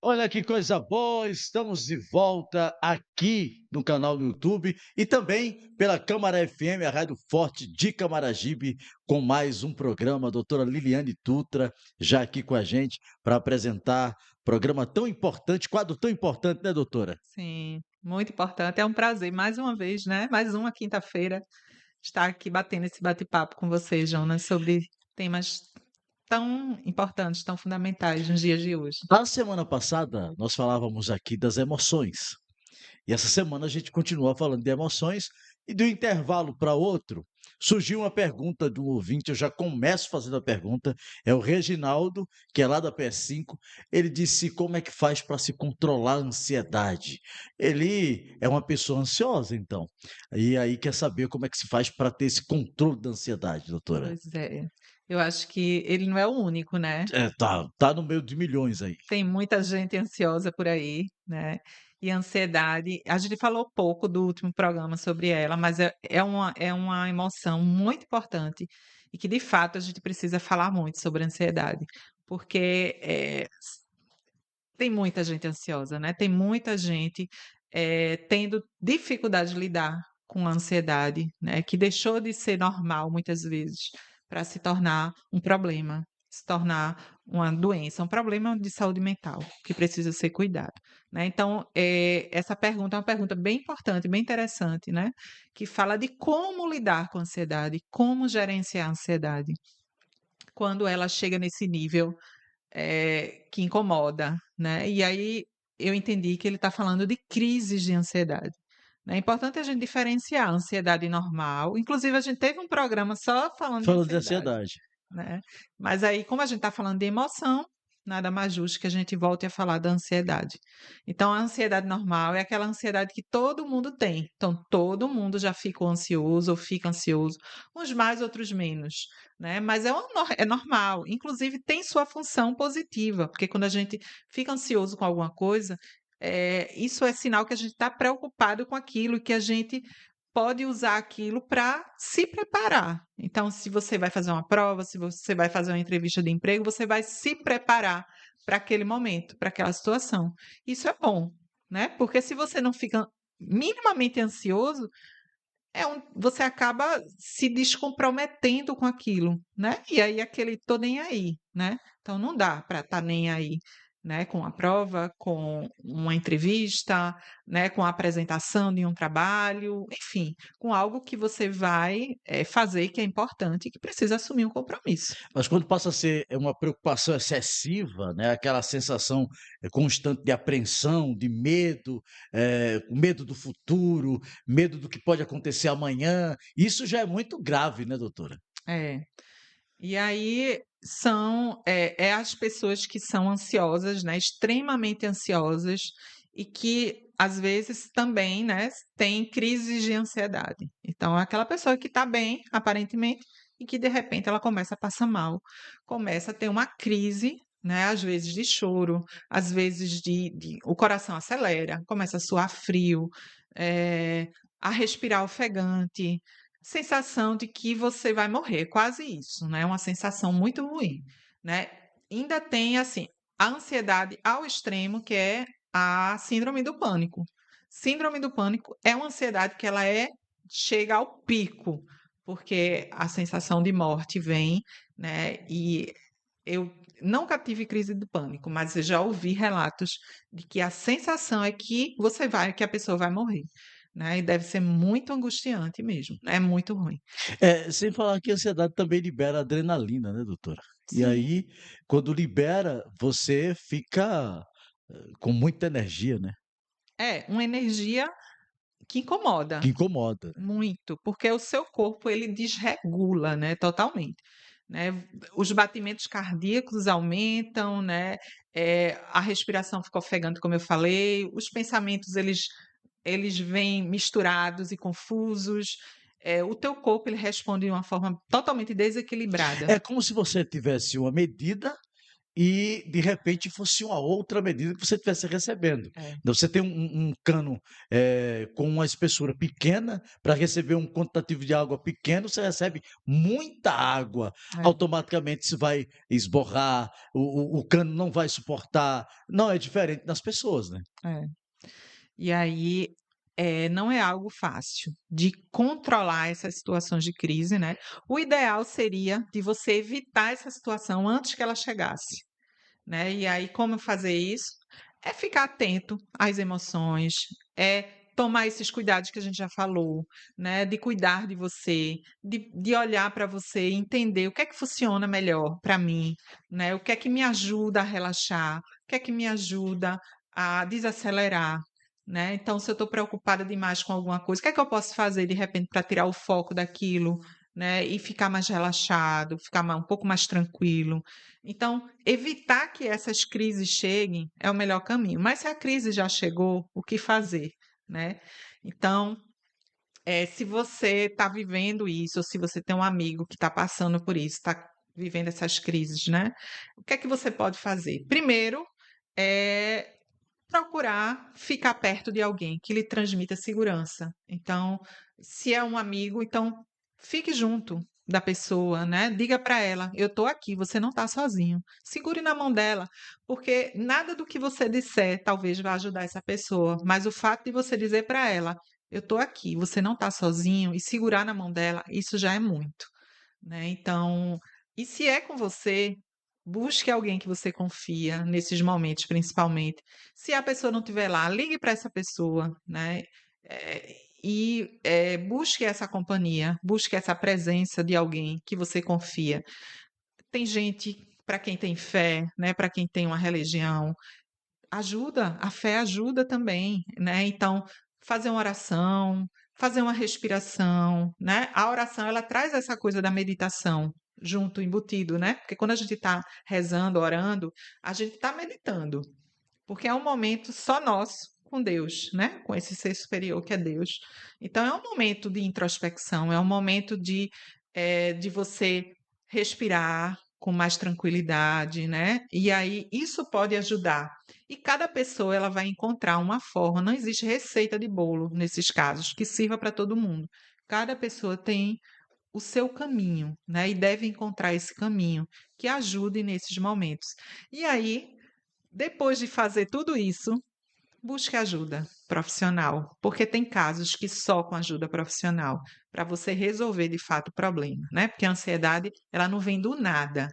Olha que coisa boa, estamos de volta aqui no canal do YouTube e também pela Câmara FM, a Rádio Forte de Camaragibe, com mais um programa. A doutora Liliane Dutra já aqui com a gente para apresentar programa tão importante, quadro tão importante, né, doutora? Sim, muito importante. É um prazer, mais uma vez, né? Mais uma quinta-feira, estar aqui batendo esse bate-papo com você, Jonas, sobre temas tão importantes, tão fundamentais nos dias de hoje. Na semana passada, nós falávamos aqui das emoções. E essa semana a gente continua falando de emoções e de um intervalo para outro, surgiu uma pergunta de um ouvinte, eu já começo fazendo a pergunta, é o Reginaldo, que é lá da PS5, ele disse como é que faz para se controlar a ansiedade. Ele é uma pessoa ansiosa, então, e aí quer saber como é que se faz para ter esse controle da ansiedade, doutora. Pois é. Eu acho que ele não é o único, né? É, tá no meio de milhões aí. Tem muita gente ansiosa por aí, né? E ansiedade, a gente falou pouco do último programa sobre ela, mas é uma emoção muito importante e que, de fato, a gente precisa falar muito sobre ansiedade, porque tem muita gente ansiosa, né, tem muita gente, tendo dificuldade de lidar com a ansiedade, né, que deixou de ser normal muitas vezes para se tornar um problema, se tornar uma doença, um problema de saúde mental que precisa ser cuidado, né. Então, essa pergunta é uma pergunta bem importante, bem interessante, né, que fala de como lidar com a ansiedade, como gerenciar a ansiedade quando ela chega nesse nível que incomoda, né. E aí eu entendi que ele está falando de crises de ansiedade, né. É importante a gente diferenciar a ansiedade normal, inclusive a gente teve um programa só falando de Falando de ansiedade, ansiedade. né. Mas aí, como a gente está falando de emoção, nada mais justo que a gente volte a falar da ansiedade. Então a ansiedade normal é aquela ansiedade que todo mundo tem. Então todo mundo já ficou ansioso ou fica ansioso, uns mais, outros menos, né. Mas é normal, inclusive tem sua função positiva, porque quando a gente fica ansioso com alguma coisa, isso é sinal que a gente está preocupado com aquilo e que a gente pode usar aquilo para se preparar. Então, se você vai fazer uma prova, se você vai fazer uma entrevista de emprego, você vai se preparar para aquele momento, para aquela situação. Isso é bom, né? Porque se você não fica minimamente ansioso, você acaba se descomprometendo com aquilo, né? E aí aquele tô nem aí, né? Então não dá para estar nem aí, né? Com a prova, com uma entrevista, né? Com a apresentação de um trabalho, enfim, com algo que você vai fazer que é importante e que precisa assumir um compromisso. Mas quando passa a ser uma preocupação excessiva, né, aquela sensação, constante de apreensão, de medo, medo do futuro, medo do que pode acontecer amanhã, isso já é muito grave, né, doutora? É. E aí é as pessoas que são ansiosas, né, extremamente ansiosas e que às vezes também, né, têm crises de ansiedade. Então é aquela pessoa que está bem, aparentemente, e que de repente ela começa a passar mal, começa a ter uma crise, né, às vezes de choro, às vezes o coração acelera, começa a suar frio, a respirar ofegante, sensação de que você vai morrer, quase isso, né, uma sensação muito ruim, né. Ainda tem, assim, a ansiedade ao extremo, que é a síndrome do pânico. Síndrome do pânico é uma ansiedade que ela chega ao pico, porque a sensação de morte vem, né, e eu nunca tive crise do pânico, mas eu já ouvi relatos de que a sensação é que a pessoa vai morrer, né, e deve ser muito angustiante mesmo, é muito ruim. Sem falar que a ansiedade também libera adrenalina, né, doutora? E Sim, aí, quando libera, você fica, com muita energia, né, é uma energia que que incomoda incomoda. muito, porque o seu corpo ele desregula, né, totalmente, né. Os batimentos cardíacos aumentam, né, a respiração fica ofegante, como eu falei, os pensamentos eles vêm misturados e confusos, o teu corpo ele responde de uma forma totalmente desequilibrada. É como se você tivesse uma medida e, de repente, fosse uma outra medida que você estivesse recebendo. É, Então, você tem um cano com uma espessura pequena, para receber um quantitativo de água pequeno, você recebe muita água. é, Automaticamente isso vai esborrar, o cano não vai suportar. Não, é diferente das pessoas, né? é. E aí, não é algo fácil de controlar essas situações de crise, né. O ideal seria de você evitar essa situação antes que ela chegasse, né. E aí como fazer isso? É ficar atento às emoções, é tomar esses cuidados que a gente já falou, né, de cuidar de você, de olhar para você e entender o que é que funciona melhor para mim, né, o que é que me ajuda a relaxar, o que é que me ajuda a desacelerar, né. Então se eu estou preocupada demais com alguma coisa, o que é que eu posso fazer de repente para tirar o foco daquilo, né, e ficar mais relaxado, ficar um pouco mais tranquilo. Então, evitar que essas crises cheguem é o melhor caminho. Mas se a crise já chegou, o que fazer, né? Então, se você está vivendo isso, ou se você tem um amigo que está passando por isso, está vivendo essas crises, né? O que é que você pode fazer? Primeiro, é procurar ficar perto de alguém que lhe transmita segurança. Então, se é um amigo, então fique junto da pessoa, né? Diga para ela: eu estou aqui, você não está sozinho. Segure na mão dela, porque nada do que você disser talvez vá ajudar essa pessoa, mas o fato de você dizer para ela: eu estou aqui, você não está sozinho, e segurar na mão dela, isso já é muito, né? Então, e se é com você, busque alguém que você confia nesses momentos, principalmente. Se a pessoa não estiver lá, ligue para essa pessoa, né? Busque essa companhia, busque essa presença de alguém que você confia. Tem gente para quem tem fé, né? Para quem tem uma religião, ajuda, a fé ajuda também, né? Então, fazer uma oração, fazer uma respiração, né? A oração, ela traz essa coisa da meditação junto, embutido, né? Porque quando a gente está rezando, orando, a gente está meditando, porque é um momento só nosso com Deus, né? Com esse ser superior que é Deus. Então, é um momento de introspecção, é um momento de você respirar com mais tranquilidade, né? E aí isso pode ajudar. E cada pessoa ela vai encontrar uma forma. Não existe receita de bolo nesses casos que sirva para todo mundo. Cada pessoa tem o seu caminho, né? E deve encontrar esse caminho que ajude nesses momentos. E aí, depois de fazer tudo isso, busque ajuda profissional, porque tem casos que só com ajuda profissional para você resolver de fato o problema, né? Porque a ansiedade, ela não vem do nada.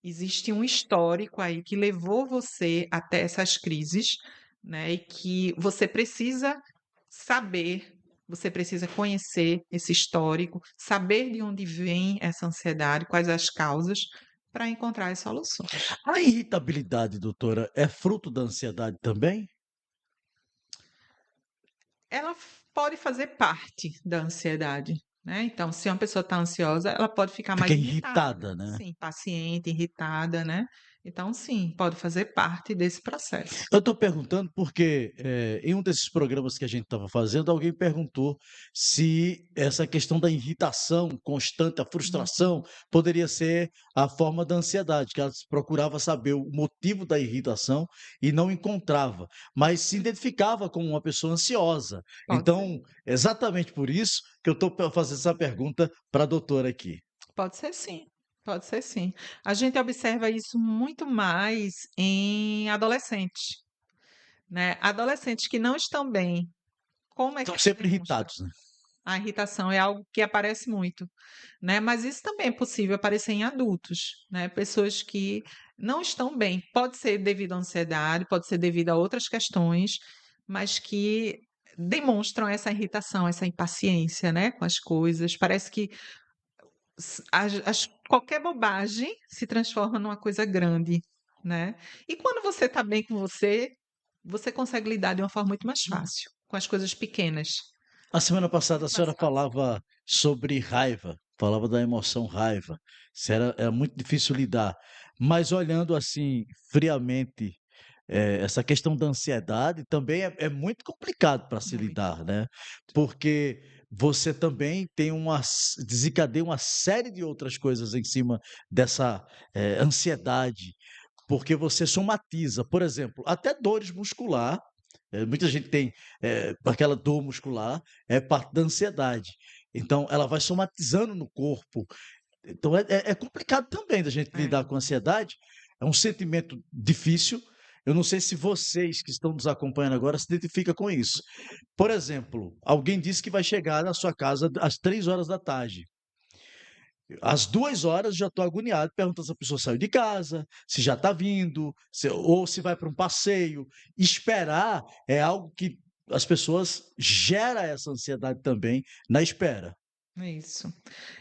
Existe um histórico aí que levou você até essas crises, né? E que você precisa saber, você precisa conhecer esse histórico, saber de onde vem essa ansiedade, quais as causas, para encontrar as soluções. A irritabilidade, doutora, é fruto da ansiedade também? Ela pode fazer parte da ansiedade, né? Então, se uma pessoa está ansiosa, ela pode ficar Fica mais irritada. irritada, né? Sim, paciente, irritada, né? Então, sim, pode fazer parte desse processo. Eu estou perguntando porque, em um desses programas que a gente estava fazendo, alguém perguntou se essa questão da irritação constante, a Uhum. frustração, poderia ser a forma da ansiedade, que ela procurava saber o motivo da irritação e não encontrava, mas se identificava como uma pessoa ansiosa. Pode ser. Então, exatamente por isso que eu estou fazendo essa pergunta para a doutora aqui. Pode ser sim. Pode ser sim. A gente observa isso muito mais em adolescentes, né? Adolescentes que não estão bem. Como é que Estão se sempre demonstra? irritados, né? A irritação é algo que aparece muito, né, mas isso também é possível aparecer em adultos, né, pessoas que não estão bem. Pode ser devido à ansiedade, pode ser devido a outras questões, mas que demonstram essa irritação, essa impaciência, né, com as coisas. Parece que qualquer bobagem se transforma numa coisa grande, né. E quando você está bem com você, você consegue lidar de uma forma muito mais fácil com as coisas pequenas, A semana passada a muito mais senhora fácil. falava sobre raiva, falava da emoção raiva, se era muito difícil lidar, mas olhando assim friamente, essa questão da ansiedade também é muito complicado para se Muito. lidar, né, porque você também tem desencadeia uma série de outras coisas em cima dessa, ansiedade. porque você somatiza. Por exemplo, até dores muscular, muita gente tem aquela dor muscular, é parte da ansiedade. Então, ela vai somatizando no corpo. Então, é complicado também da gente É. lidar com a ansiedade. É um sentimento difícil. Eu não sei se vocês que estão nos acompanhando agora se identificam com isso. Por exemplo, alguém disse que vai chegar na sua casa às 3 horas da tarde. Às 2 horas já estou agoniado, perguntando se a pessoa saiu de casa, se já está vindo, ou se vai para um passeio. Esperar é algo que as pessoas gera essa ansiedade também na espera. Isso.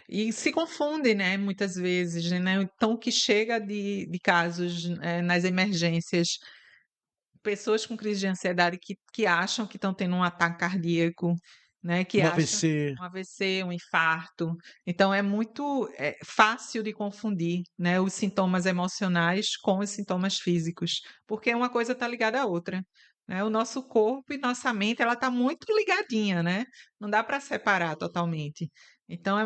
E se confunde, né, muitas vezes, né? Então, o que chega de casos, nas emergências, pessoas com crise de ansiedade que acham que estão tendo um ataque cardíaco, né, que Um acham AVC, um AVC, um infarto. Então é muito, fácil de confundir, né, os sintomas emocionais com os sintomas físicos, porque uma coisa está ligada à outra, né. O nosso corpo e nossa mente, ela está muito ligadinha, né, não dá para separar totalmente. Então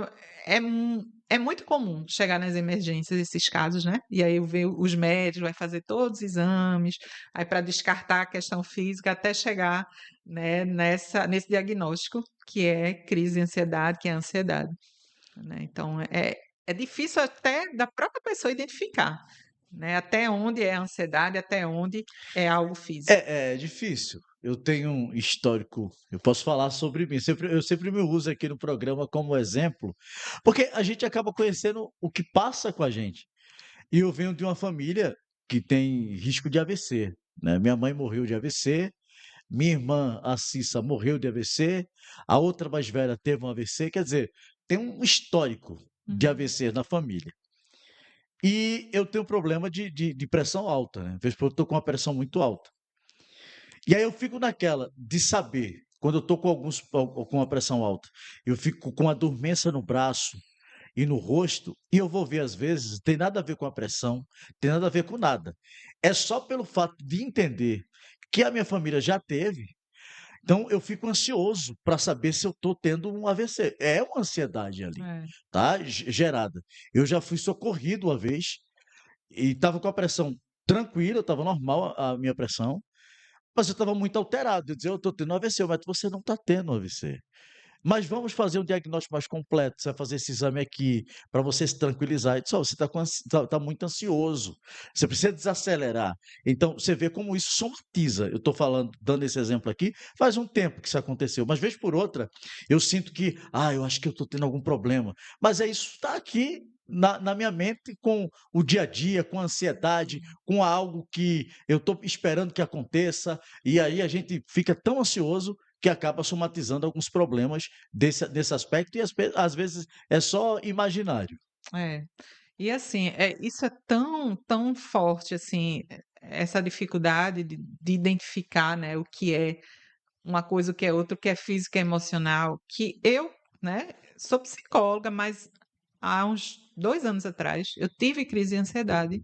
é muito comum chegar nas emergências esses casos, né, e aí vê os médicos, vai fazer todos os exames, aí para descartar a questão física até chegar, né, nesse diagnóstico que é crise de ansiedade, que é ansiedade, né. Então é difícil até da própria pessoa identificar, né, até onde é ansiedade, até onde é algo físico. é difícil. Eu tenho um histórico, eu posso falar sobre mim. Eu sempre me uso aqui no programa como exemplo, porque a gente acaba conhecendo o que passa com a gente. E eu venho de uma família que tem risco de AVC, né? Minha mãe morreu de AVC, minha irmã, a Cissa, morreu de AVC, a outra mais velha teve um AVC, quer dizer, tem um histórico de Uhum, AVC na família. E eu tenho problema de pressão alta, né? Às vezes eu estou com uma pressão muito alta. E aí eu fico naquela de saber, quando eu estou com uma pressão alta, eu fico com a dormência no braço e no rosto, e eu vou ver às vezes, tem nada a ver com a pressão, tem nada a ver com nada. É só pelo fato de entender que a minha família já teve, então eu fico ansioso para saber se eu estou tendo um AVC. É uma ansiedade ali, é. tá? Gerada. Eu já fui socorrido uma vez e estava com a pressão tranquila, estava normal a minha pressão, mas eu estava muito alterado. Eu dizia, eu estou tendo um AVC, mas você não está tendo um AVC. Mas vamos fazer um diagnóstico mais completo. Você vai fazer esse exame aqui para você se tranquilizar. Eu disse, "Ó, você está muito ansioso. Você precisa desacelerar." Então, você vê como isso somatiza. Eu estou falando, dando esse exemplo aqui, faz um tempo que isso aconteceu. Mas, vez por outra, eu sinto que, eu acho que eu estou tendo algum problema. Mas é isso está aqui na minha mente com o dia a dia, com a ansiedade, com algo que eu estou esperando que aconteça. E aí a gente fica tão ansioso que acaba somatizando alguns problemas desse aspecto e às vezes é só imaginário. É. E assim, isso é tão, tão forte, assim, essa dificuldade de identificar, né, o que é uma coisa, o que é outra, o que é físico e emocional, que eu, né, sou psicóloga, mas há uns 2 anos atrás eu tive crise de ansiedade,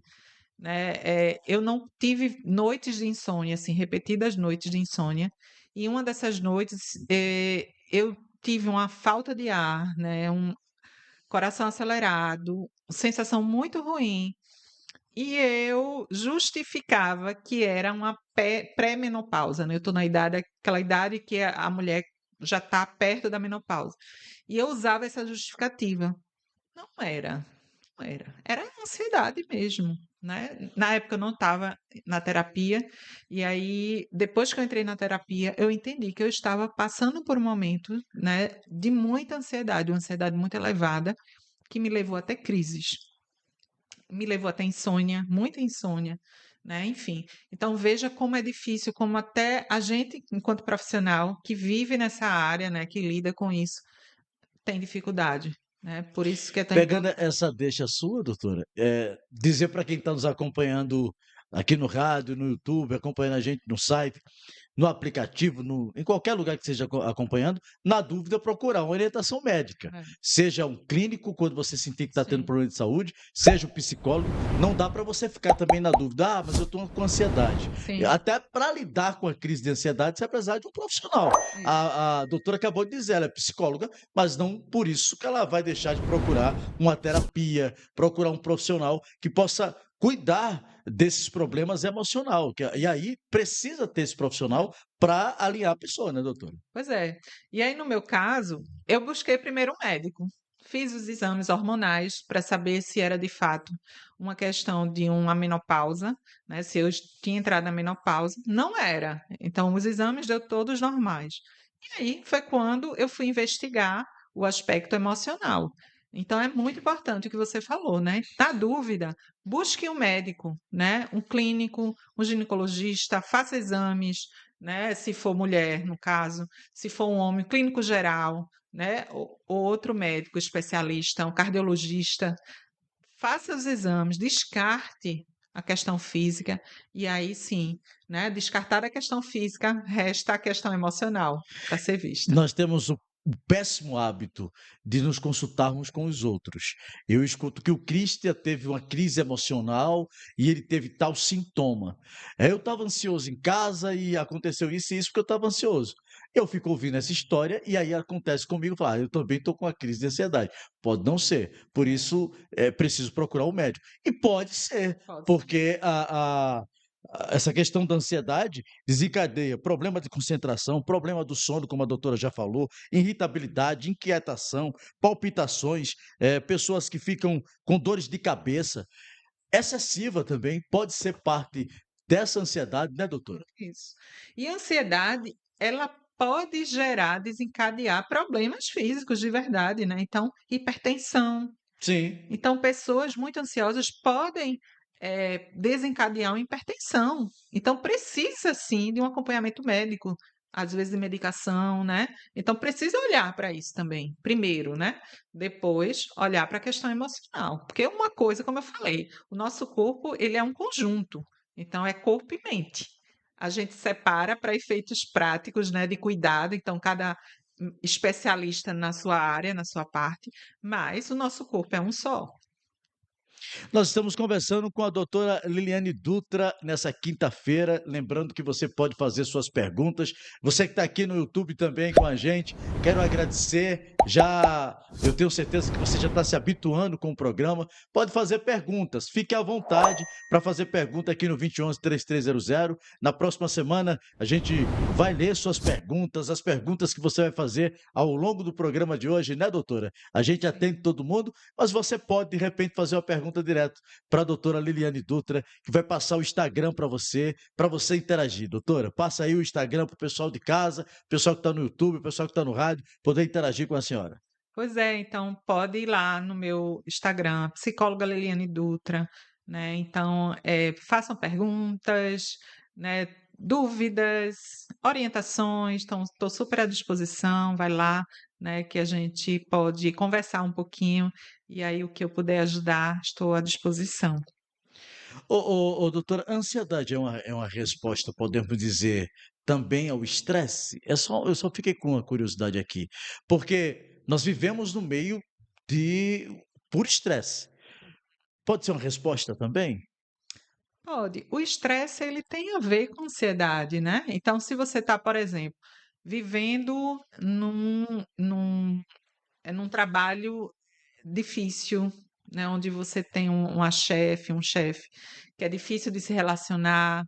né, eu não tive noites de insônia, assim, repetidas noites de insônia, e uma dessas noites, eu tive uma falta de ar, né, um coração acelerado, sensação muito ruim, e eu justificava que era uma pré-menopausa, né, eu estou na idade aquela idade que a mulher já está perto da menopausa. E eu usava essa justificativa. Não era, não era. Era ansiedade mesmo, né. Na época eu não estava na terapia, e aí depois que eu entrei na terapia, eu entendi que eu estava passando por um momento, né, de muita ansiedade, uma ansiedade muito elevada, que me levou até crises. Me levou até insônia, muita insônia, né, enfim. Então veja como é difícil, como até a gente, enquanto profissional que vive nessa área, né, que lida com isso, tem dificuldade, né, por isso que é tão Pegando importante. essa deixa sua, doutora, dizer para quem está nos acompanhando aqui no rádio, no YouTube, acompanhando a gente no site, no aplicativo, em qualquer lugar que esteja acompanhando, na dúvida, procurar uma orientação médica. É, Seja um clínico, quando você sentir que está tendo sim, problema de saúde, seja um psicólogo. Não dá para você ficar também na dúvida, mas eu estou com ansiedade. sim, Até para lidar com a crise de ansiedade, você vai precisar de um profissional. isso. A doutora acabou de dizer, ela é psicóloga, mas não por isso que ela vai deixar de procurar uma terapia, procurar um profissional que possa cuidar desses problemas emocional, e aí precisa ter esse profissional para alinhar a pessoa, né, doutora? Pois é. E aí, no meu caso, eu busquei primeiro um médico. Fiz os exames hormonais para saber se era de fato uma questão de uma menopausa, né? Se eu tinha entrado na menopausa. Não era. Então, os exames deu todos normais. E aí foi quando eu fui investigar o aspecto emocional. Então, é muito importante o que você falou, né? Na dúvida, busque um médico, né? Um clínico, um ginecologista, faça exames, né? Se for mulher, no caso, se for um homem, clínico geral, né? Ou outro médico especialista, um cardiologista, faça os exames, descarte a questão física e aí sim, né? Descartar a questão física, resta a questão emocional para ser vista. Nós temos o péssimo hábito de nos consultarmos com os outros. Eu escuto que o Christian teve uma crise emocional e ele teve tal sintoma. Eu estava ansioso em casa e aconteceu isso e isso porque eu estava ansioso. Eu fico ouvindo essa história e aí acontece comigo, falar, eu também estou com uma crise de ansiedade. Pode não ser, por isso é preciso procurar um médico. E pode ser, Pode ser. porque essa questão da ansiedade desencadeia problema de concentração, problema do sono, como a doutora já falou, irritabilidade, inquietação, palpitações, pessoas que ficam com dores de cabeça. Excessiva também pode ser parte dessa ansiedade, né, doutora? Isso. E a ansiedade, ela pode gerar, desencadear problemas físicos de verdade, né? Então, hipertensão. Sim. Então, pessoas muito ansiosas podem desencadear uma hipertensão. Então, precisa sim de um acompanhamento médico, às vezes de medicação, né? Então, precisa olhar para isso também, primeiro, né? Depois, olhar para a questão emocional. Porque uma coisa, como eu falei, o nosso corpo, ele é um conjunto. Então, é corpo e mente. A gente separa para efeitos práticos, né, de cuidado. Então, cada especialista na sua área, na sua parte, mas o nosso corpo é um só. Nós estamos conversando com a doutora Liliane Dutra nessa quinta-feira. Lembrando que você pode fazer suas perguntas. Você que está aqui no YouTube também com a gente, quero agradecer. Eu tenho certeza que você já está se habituando com o programa. Pode fazer perguntas. Fique à vontade para fazer pergunta aqui no 2011-3300. Na próxima semana, a gente vai ler suas perguntas, as perguntas que você vai fazer ao longo do programa de hoje, né, doutora? A gente atende todo mundo, mas você pode, de repente, fazer uma pergunta direto para a doutora Liliane Dutra, que vai passar o Instagram para você interagir. Doutora, passa aí o Instagram para o pessoal de casa, pessoal que está no YouTube, o pessoal que está no rádio, poder interagir com a senhora. Pois é, então pode ir lá no meu Instagram, psicóloga Liliane Dutra, né? Então, façam perguntas, né? Dúvidas, orientações, então estou super à disposição, vai lá, né? Que a gente pode conversar um pouquinho e aí o que eu puder ajudar, estou à disposição. Doutora, a ansiedade é uma resposta, podemos dizer, também ao estresse? Eu só fiquei com uma curiosidade aqui, porque nós vivemos no meio de puro estresse. Pode ser uma resposta também? Pode. O estresse ele tem a ver com ansiedade, né? Então, se você está, por exemplo, vivendo num trabalho difícil, né? Onde você tem uma chefe, um chefe que é difícil de se relacionar,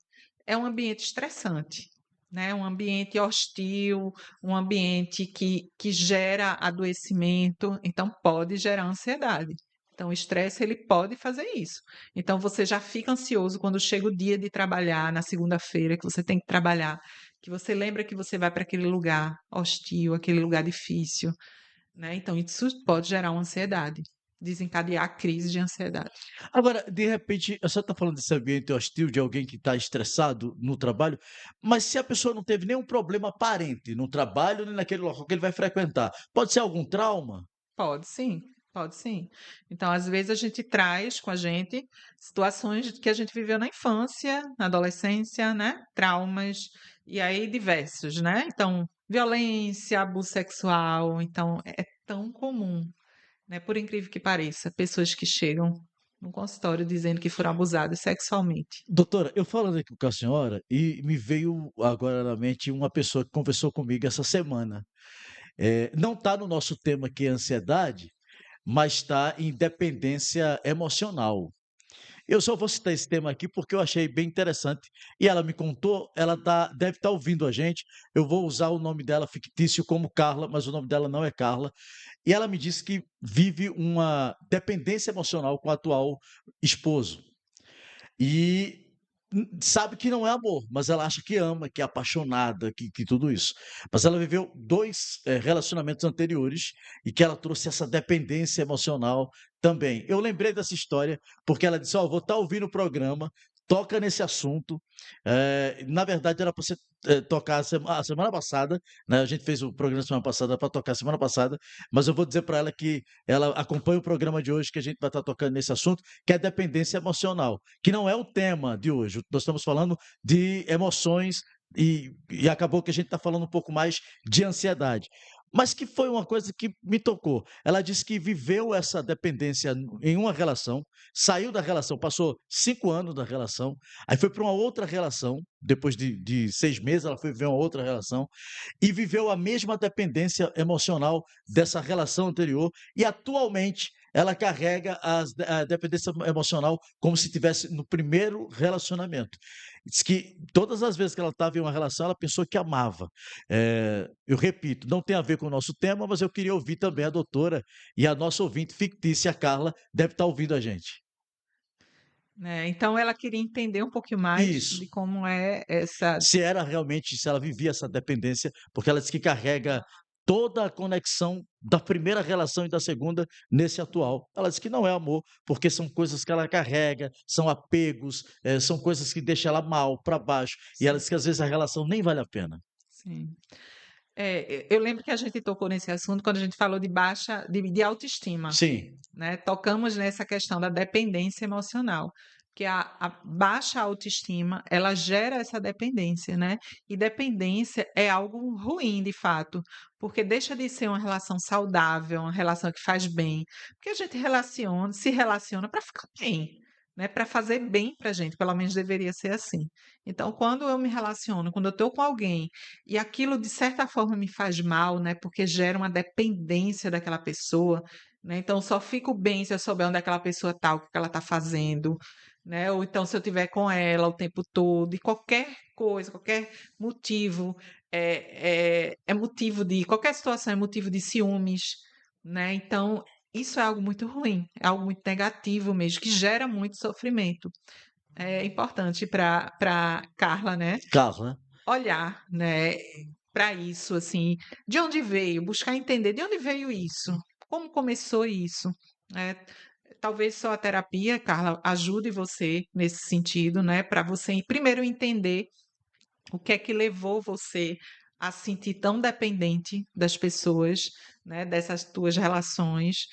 é um ambiente estressante, né? Um ambiente hostil, um ambiente que gera adoecimento, então pode gerar ansiedade. Então, o estresse ele pode fazer isso. Então, você já fica ansioso quando chega o dia de trabalhar, na segunda-feira, que você tem que trabalhar, que você lembra que você vai para aquele lugar hostil, aquele lugar difícil, né? Então, isso pode gerar uma ansiedade, desencadear crise de ansiedade. Agora, de repente, a senhora está falando desse ambiente hostil, de alguém que está estressado no trabalho, mas se a pessoa não teve nenhum problema aparente no trabalho, nem naquele local que ele vai frequentar, pode ser algum trauma? Pode sim, pode sim. Então, às vezes, a gente traz com a gente situações que a gente viveu na infância, na adolescência, né? Traumas, e aí diversos, né? Então, violência, abuso sexual. Então, é tão comum, né? Por incrível que pareça, pessoas que chegam no consultório dizendo que foram abusadas sexualmente. Doutora, eu falando aqui com a senhora e me veio agora na mente uma pessoa que conversou comigo essa semana. Não está no nosso tema que é ansiedade, mas está em dependência emocional. Eu só vou citar esse tema aqui porque eu achei bem interessante e ela me contou, ela deve estar ouvindo a gente. Eu vou usar o nome dela fictício como Carla, mas o nome dela não é Carla. E ela me disse que vive uma dependência emocional com o atual esposo. E sabe que não é amor, mas ela acha que ama, que é apaixonada, que tudo isso. Mas ela viveu 2 relacionamentos anteriores e que ela trouxe essa dependência emocional também. Eu lembrei dessa história porque ela disse: "Ó, vou estar ouvindo o programa, toca nesse assunto". Na verdade era para você, tocar a semana passada, né, a gente fez o programa semana passada para tocar semana passada, mas eu vou dizer para ela que ela acompanhe o programa de hoje que a gente vai estar tocando nesse assunto, que é dependência emocional, que não é o tema de hoje. Nós estamos falando de emoções e acabou que a gente está falando um pouco mais de ansiedade. Mas que foi uma coisa que me tocou. Ela disse que viveu essa dependência em uma relação, saiu da relação, passou 5 anos da relação, aí foi para uma outra relação, depois de 6 meses ela foi viver uma outra relação, e viveu a mesma dependência emocional dessa relação anterior e atualmente ela carrega a dependência emocional como se tivesse no primeiro relacionamento. Diz que todas as vezes que ela estava em uma relação, ela pensou que amava. Eu repito, não tem a ver com o nosso tema, mas eu queria ouvir também a doutora e a nossa ouvinte fictícia, Carla, deve estar ouvindo a gente. Né, então ela queria entender um pouquinho mais Isso. de como é essa. Se ela vivia essa dependência, porque ela diz que carrega toda a conexão da primeira relação e da segunda nesse atual. Ela diz que não é amor, porque são coisas que ela carrega, são apegos, são coisas que deixam ela mal, para baixo, e ela Sim, diz que às vezes a relação nem vale a pena. sim. Eu lembro que a gente tocou nesse assunto quando a gente falou de baixa de autoestima, Sim, né, tocamos nessa questão da dependência emocional, que a baixa autoestima, ela gera essa dependência, né, e dependência é algo ruim de fato, porque deixa de ser uma relação saudável, uma relação que faz bem, porque a gente se relaciona para ficar bem, né, para fazer bem pra gente, pelo menos deveria ser assim. Então quando eu me relaciono, quando eu estou com alguém e aquilo de certa forma me faz mal, né, porque gera uma dependência daquela pessoa, né, então só fico bem se eu souber onde aquela pessoa está, o que que ela está fazendo, né, ou então se eu estiver com ela o tempo todo, e qualquer coisa, qualquer motivo, é motivo de qualquer situação é motivo de ciúmes, né, então isso é algo muito ruim, é algo muito negativo mesmo, que gera muito sofrimento. É importante para Carla, né, caso, né? olhar, né, para isso, assim, de onde veio, buscar entender de onde veio isso, como começou isso, né. Talvez só a terapia, Carla, ajude você nesse sentido, né, para você primeiro entender o que é que levou você a se sentir tão dependente das pessoas, né, dessas tuas relações,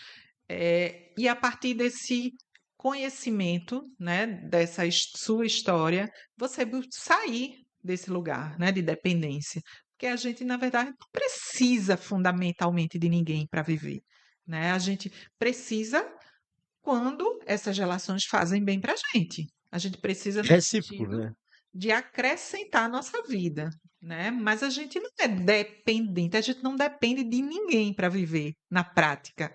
e a partir desse conhecimento, né, dessa sua história, você sair desse lugar, né, de dependência. Porque a gente, na verdade, não precisa fundamentalmente de ninguém para viver. Né? A gente precisa quando essas relações fazem bem para a gente. A gente precisa no Recíproco, sentido né? de acrescentar à nossa vida. Né? Mas a gente não é dependente, a gente não depende de ninguém para viver na prática.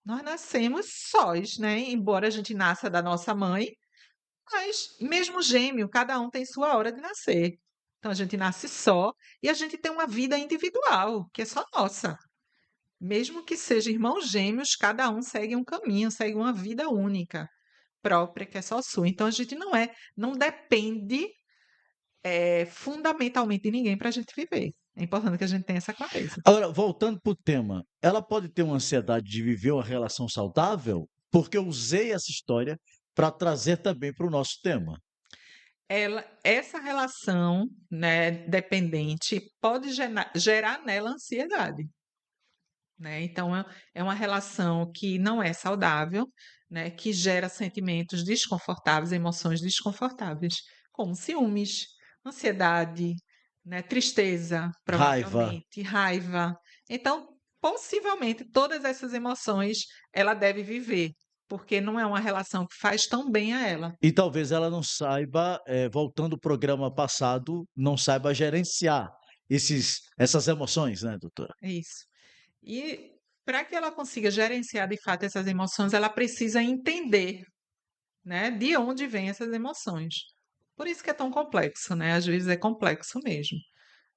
Nós nascemos sós, né, embora a gente nasça da nossa mãe, mas mesmo gêmeo, cada um tem sua hora de nascer. Então a gente nasce só e a gente tem uma vida individual, que é só nossa. Mesmo que sejam irmãos gêmeos, cada um segue um caminho, segue uma vida única, própria, que é só sua. Então a gente não depende, fundamentalmente de ninguém para a gente viver. É importante que a gente tenha essa clareza. Agora, voltando para o tema, ela pode ter uma ansiedade de viver uma relação saudável? Porque eu usei essa história para trazer também para o nosso tema. Essa relação, né, dependente pode gerar nela ansiedade, né? Então é uma relação que não é saudável, né, que gera sentimentos desconfortáveis, emoções desconfortáveis, como ciúmes, ansiedade, né, tristeza, Raiva. provavelmente, raiva. Então, possivelmente todas essas emoções ela deve viver, porque não é uma relação que faz tão bem a ela. E talvez ela não saiba, voltando ao programa passado, não saiba gerenciar essas emoções, né, doutora? É isso. E para que ela consiga gerenciar de fato essas emoções, ela precisa entender, né? De onde vêm essas emoções. Por isso que é tão complexo, né? Às vezes é complexo mesmo,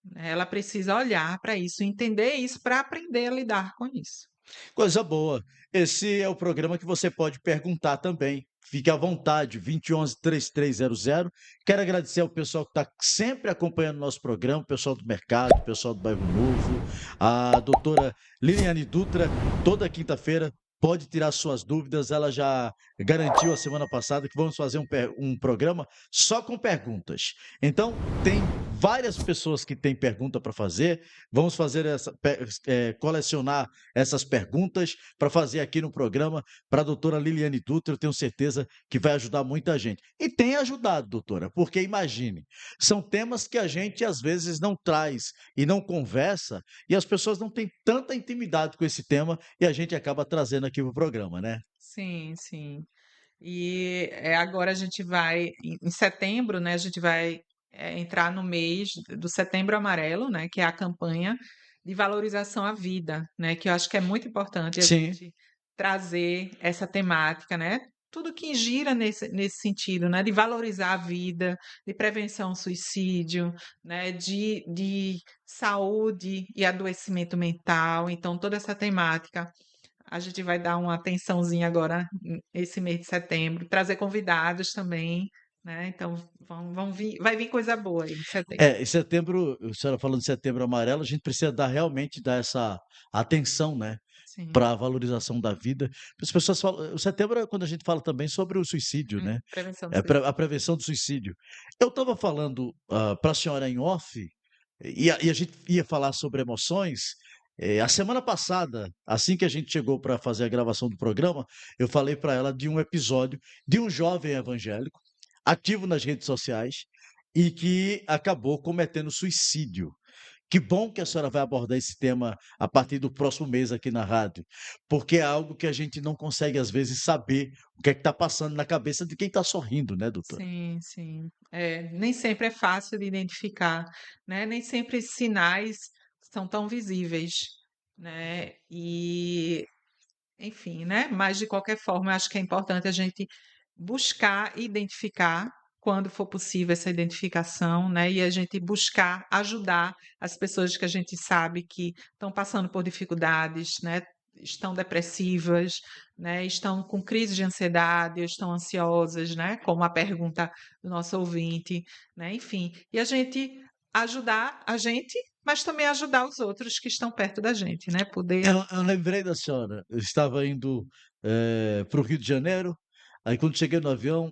né? Ela precisa olhar para isso, entender isso para aprender a lidar com isso. Coisa boa. Esse é o programa que você pode perguntar também. Fique à vontade, 2011-3300. Quero agradecer ao pessoal que está sempre acompanhando o nosso programa, o pessoal do mercado, o pessoal do Bairro Novo, a doutora Liliane Dutra, toda quinta-feira pode tirar suas dúvidas. Ela já garantiu a semana passada que vamos fazer um programa só com perguntas. Então, tem várias pessoas que têm pergunta para fazer. Vamos fazer colecionar essas perguntas para fazer aqui no programa para a doutora Liliane Dutra. Eu tenho certeza que vai ajudar muita gente. E tem ajudado, doutora, porque imagine, são temas que a gente às vezes não traz e não conversa, e as pessoas não têm tanta intimidade com esse tema e a gente acaba trazendo aqui para o programa, né? Sim, sim. E agora a gente vai, em setembro, né? A gente vai entrar no mês do Setembro Amarelo, né? Que é a campanha de valorização à vida, né? Que eu acho que é muito importante a Sim. gente trazer essa temática, né? Tudo que gira nesse sentido, né? De valorizar a vida, de prevenção ao suicídio, né? De saúde e adoecimento mental. Então, toda essa temática a gente vai dar uma atençãozinha agora esse mês de setembro, trazer convidados também, né? Então vão vir, vai vir coisa boa aí em setembro. É, em setembro, a senhora falando de setembro amarelo, a gente precisa realmente dar essa atenção, né? Sim. Para a valorização da vida. As pessoas falam, o setembro é quando a gente fala também sobre o suicídio, né? Prevenção do É suicídio. a prevenção do suicídio. Eu estava falando para a senhora em off, e a gente ia falar sobre emoções. A semana passada, assim que a gente chegou para fazer a gravação do programa, eu falei para ela de um episódio de um jovem evangélico, ativo nas redes sociais, e que acabou cometendo suicídio. Que bom que a senhora vai abordar esse tema a partir do próximo mês aqui na rádio, porque é algo que a gente não consegue, às vezes, saber o que é que está passando na cabeça de quem está sorrindo, né, doutora? Sim, sim. Nem sempre é fácil de identificar, né? Nem sempre esses sinais são tão visíveis, né? E, enfim, né? Mas de qualquer forma, eu acho que é importante a gente buscar identificar quando for possível essa identificação, né? E a gente buscar ajudar as pessoas que a gente sabe que estão passando por dificuldades, né? Estão depressivas, né? Estão com crise de ansiedade, estão ansiosas, né? Como a pergunta do nosso ouvinte, né? Enfim, e a gente ajudar a gente, mas também ajudar os outros que estão perto da gente, né? Poder. Eu lembrei da senhora, eu estava indo para o Rio de Janeiro, aí quando cheguei no avião,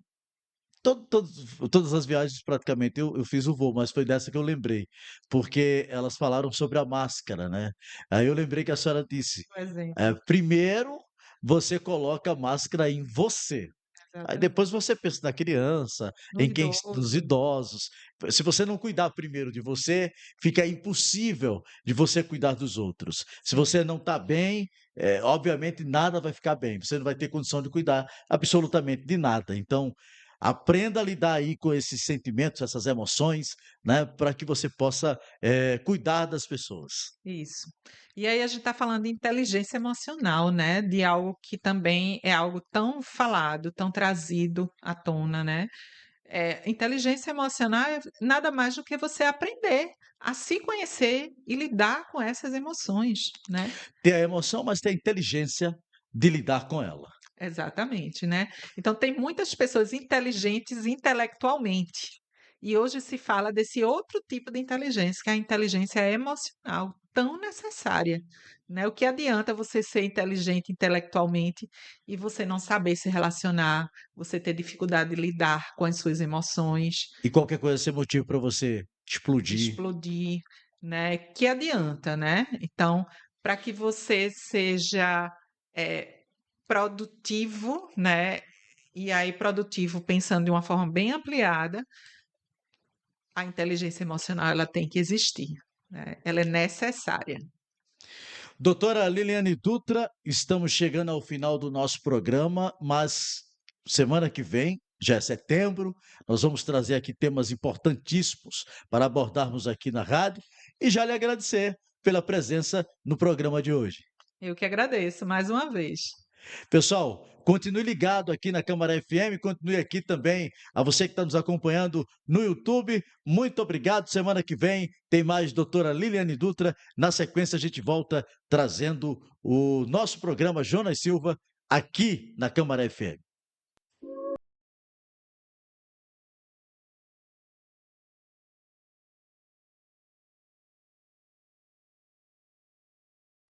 todas as viagens praticamente eu fiz o voo, mas foi dessa que eu lembrei, porque elas falaram sobre a máscara, né? Aí eu lembrei que a senhora disse, Um exemplo. primeiro você coloca a máscara em você. Aí Exatamente. depois você pensa na criança, No em quem nos idoso. idosos. Se você não cuidar primeiro de você, fica impossível de você cuidar dos outros. Se Sim. você não está bem, obviamente nada vai ficar bem. Você não vai ter condição de cuidar absolutamente de nada. Então, aprenda a lidar aí com esses sentimentos, essas emoções, né, para que você possa cuidar das pessoas. Isso. E aí a gente está falando de inteligência emocional, né? De algo que também é algo tão falado, tão trazido à tona, né? Inteligência emocional é nada mais do que você aprender a se conhecer e lidar com essas emoções, né? Ter a emoção, mas ter a inteligência de lidar com ela. Exatamente, né? Então tem muitas pessoas inteligentes intelectualmente. E hoje se fala desse outro tipo de inteligência, que é a inteligência emocional, tão necessária, né? O que adianta você ser inteligente intelectualmente e você não saber se relacionar, você ter dificuldade de lidar com as suas emoções, E qualquer coisa ser motivo para você explodir. explodir, né? Que adianta, né? Então, para que você seja eh, produtivo, né? E aí, produtivo, pensando de uma forma bem ampliada, a inteligência emocional ela tem que existir, né? Ela é necessária. Doutora Liliane Dutra, estamos chegando ao final do nosso programa, mas semana que vem, já é setembro, nós vamos trazer aqui temas importantíssimos para abordarmos aqui na rádio e já lhe agradecer pela presença no programa de hoje. Eu que agradeço mais uma vez. Pessoal, continue ligado aqui na Câmara FM, continue aqui também a você que está nos acompanhando no YouTube. Muito obrigado. Semana que vem tem mais doutora Liliane Dutra. Na sequência, a gente volta trazendo o nosso programa Jonas Silva aqui na Câmara FM.